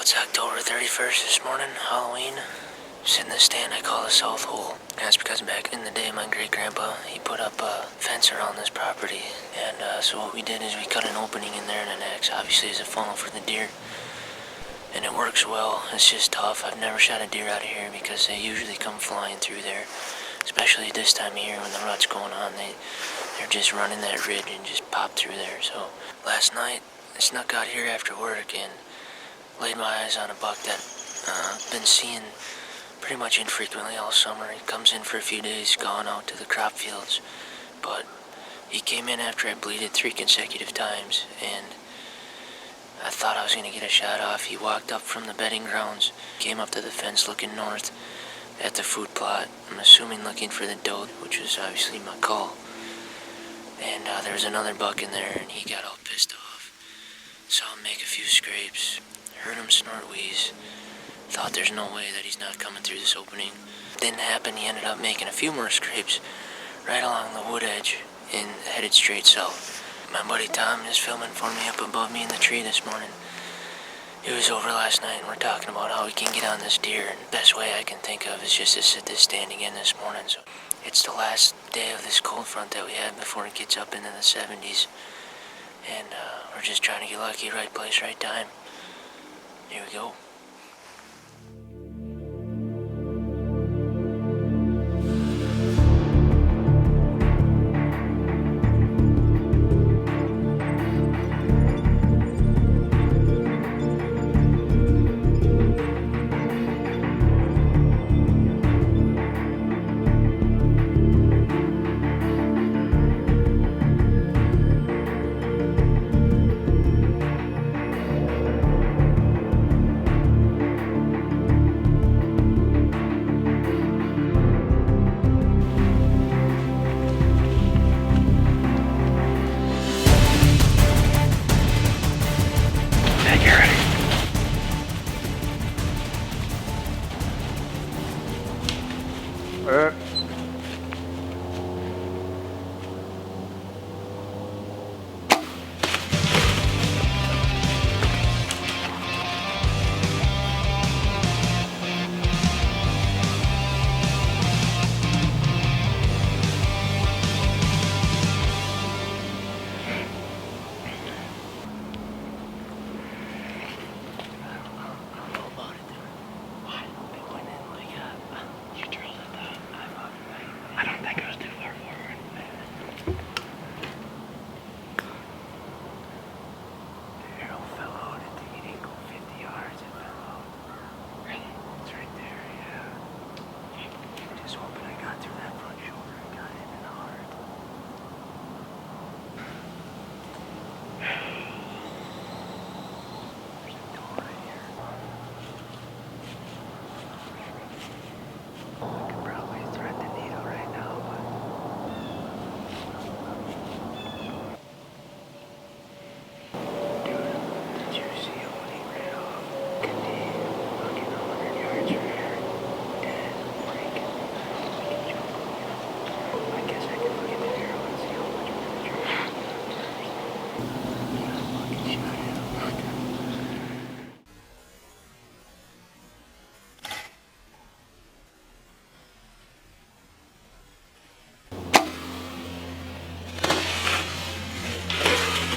It's October 31st this morning, Halloween. Sitting in the stand I call the South Hole. That's because back in the day, my great-grandpa, he put up a fence around this property. And so what we did is we cut an opening in there and an axe, obviously as a funnel for the deer. And it works well. It's just tough. I've never shot a deer out of here because they usually come flying through there. Especially this time of year when the rut's going on. They're just running that ridge and just pop through there. So last night, I snuck out here after work and laid my eyes on a buck that I've been seeing pretty much infrequently all summer. He comes in for a few days, gone out to the crop fields, but he came in after I bleeded 3 consecutive times, and I thought I was going to get a shot off. He walked up from the bedding grounds, came up to the fence looking north at the food plot, I'm assuming looking for the doe, which was obviously my call. And there was another buck in there, and he got all pissed off. Saw him make a few scrapes, heard him snort wheeze. Thought there's no way that he's not coming through this opening. Didn't happen. He ended up making a few more scrapes right along the wood edge and headed straight south. My buddy Tom is filming for me up above me in the tree this morning. He was over last night and we're talking about how we can get on this deer. And the best way I can think of is just to sit this stand again this morning. So it's the last day of this cold front that we have before it gets up into the 70s. And we're just trying to get lucky. Right place, right time. Here we go.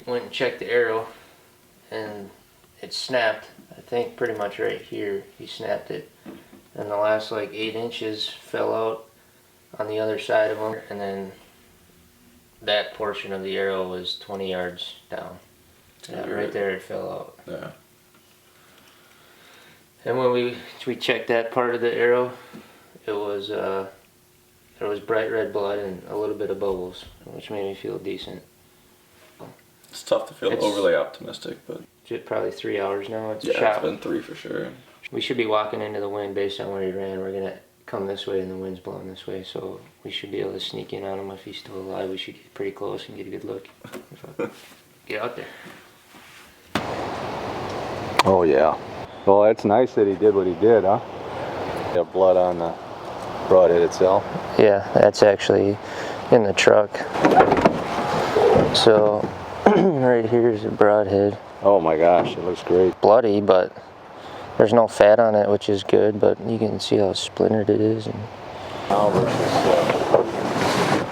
Went and checked the arrow and it snapped. I think pretty much right here he snapped it, and the last like 8 inches fell out on the other side of him, and then that portion of the arrow was 20 yards down. Yeah, right there it fell out. Yeah. And when we checked that part of the arrow, it was there was bright red blood and a little bit of bubbles, which made me feel decent. It's tough to feel overly optimistic, but it's probably 3 hours now. It's it's been 3 for sure. We should be walking into the wind based on where he ran. We're gonna come this way and the wind's blowing this way, so we should be able to sneak in on him if he's still alive. We should get pretty close and get a good look. Get out there. Oh yeah. Well, that's nice that he did what he did, huh? Got blood on the broadhead itself. Yeah, that's actually in the truck. So right here is a broadhead. Oh my gosh, it looks great. Bloody, but There's no fat on it, which is good, but you can see how splintered it is. And Now versus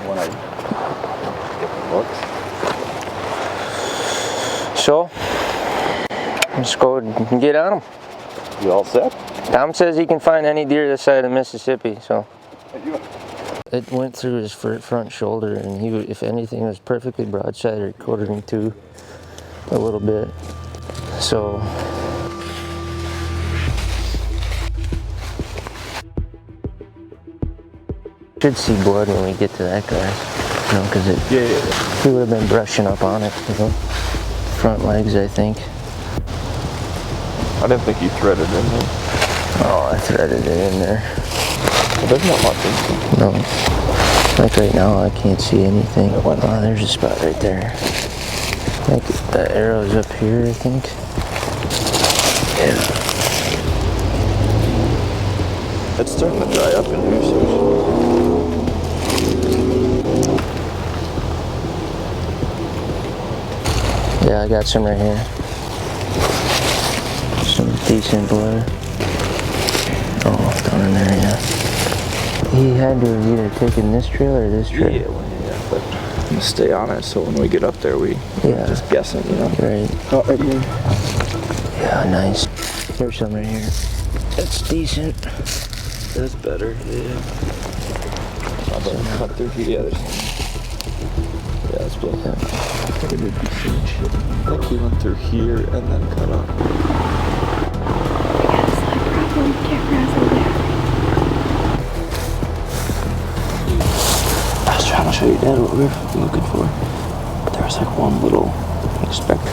when I looked. so, let's go and get on them. You all set? Tom says he can find any deer this side of Mississippi, so. It went through his front shoulder, and he, if anything, was perfectly broadside or quartering to a little bit. So. Should see blood when we get to that guy, you know, because he would have been brushing up on it, you know. Front legs, I think. I didn't think you threaded in there. Oh, I threaded it in there. Well, there's not much instinct. No. Like right now, I can't see anything. Oh, there's a spot right there. I think the arrow's up here, I think. Yeah. It's starting to dry up in here, so. Yeah, I got some right here. Some decent blood. Oh, down in there, yeah. He had to have either taken this trail or this trail. Yeah, but I'm gonna stay on it so when we get up there, we're just guessing, you know. Right. Oh, right here. Yeah, nice. There's some right here. That's decent. That's better, yeah. I'll cut through here, yeah, there's some. Yeah, that's better. Yeah. Pretty good decent shit. I think he went through here and then cut up. I was trying to show you Dad what we were looking for. But there was like one little expected.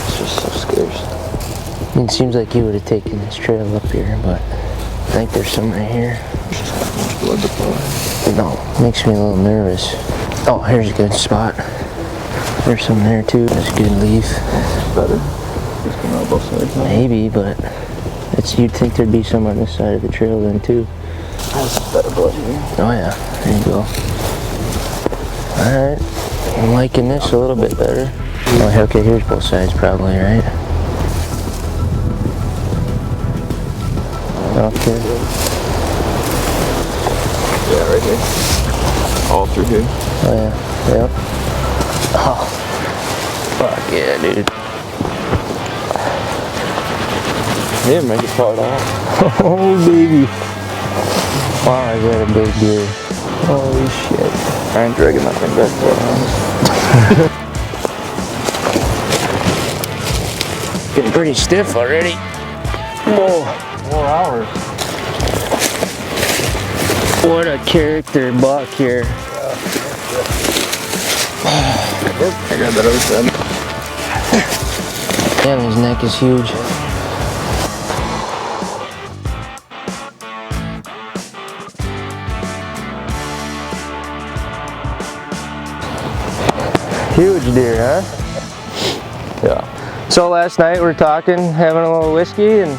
It's just so scarce. I mean, it seems like he would have taken this trail up here, but I think there's some right here. There's just not much blood to flow. No, makes me a little nervous. Oh, here's a good spot. There's some there too. That's a good leaf. Better. Just going on both sides. Maybe, but you'd think there'd be some on this side of the trail then too. That's better blood here. Oh yeah, there you go. Alright, I'm liking this a little bit better. Oh, okay, here's both sides probably, right? Okay. Yeah, right here. All through here. Oh yeah, yep. Oh, fuck yeah, dude. He didn't make it far at all. Oh, baby. Wow, I got a big deer. Holy shit. I ain't dragging that thing back for Getting pretty stiff already. Whoa. 4 hours. What a character buck here. I got that other side. Damn, his neck is huge. Huge deer, huh? Yeah. So last night we're talking, having a little whiskey and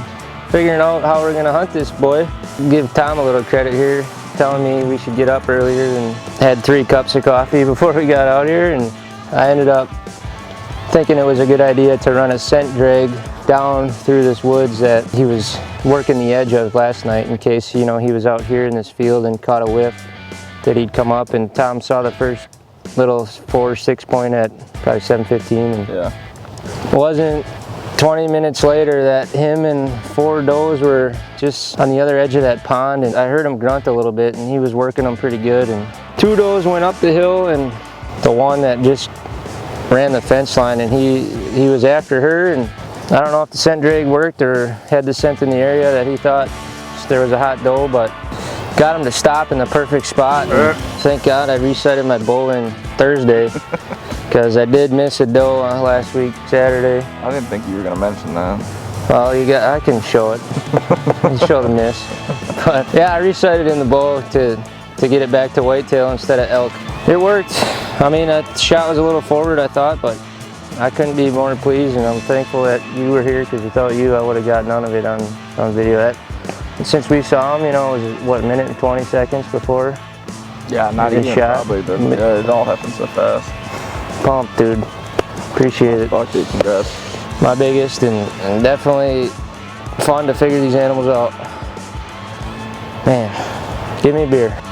figuring out how we're gonna hunt this boy. Give Tom a little credit here, telling me we should get up earlier, and had 3 cups of coffee before we got out here, and I ended up thinking it was a good idea to run a scent drag down through this woods that he was working the edge of last night in case, you know, he was out here in this field and caught a whiff that he'd come up, and Tom saw the first little 4-6 point at probably 7:15, and Yeah. it wasn't 20 minutes later that him and 4 does were just on the other edge of that pond, and I heard him grunt a little bit, and he was working them pretty good, and 2 does went up the hill, and the one that just ran the fence line, and he was after her, and I don't know if the scent drag worked or had the scent in the area that he thought there was a hot doe, but got him to stop in the perfect spot. And thank God I resighted my bow in Thursday, because I did miss a doe last week, Saturday. I didn't think you were going to mention that. Well, I can show it. Show the miss. But yeah, I resighted in the bow to get it back to whitetail instead of elk. It worked. I mean, that shot was a little forward, I thought, but I couldn't be more pleased, and I'm thankful that you were here, because without you, I would have got none of it on video. Since we saw him, you know, it was what, a minute and 20 seconds before? Yeah, not Good even shot. probably, but yeah, it all happened so fast. Pumped, dude. Appreciate it. Fuck you, congrats. My biggest, and definitely fun to figure these animals out. Man, give me a beer.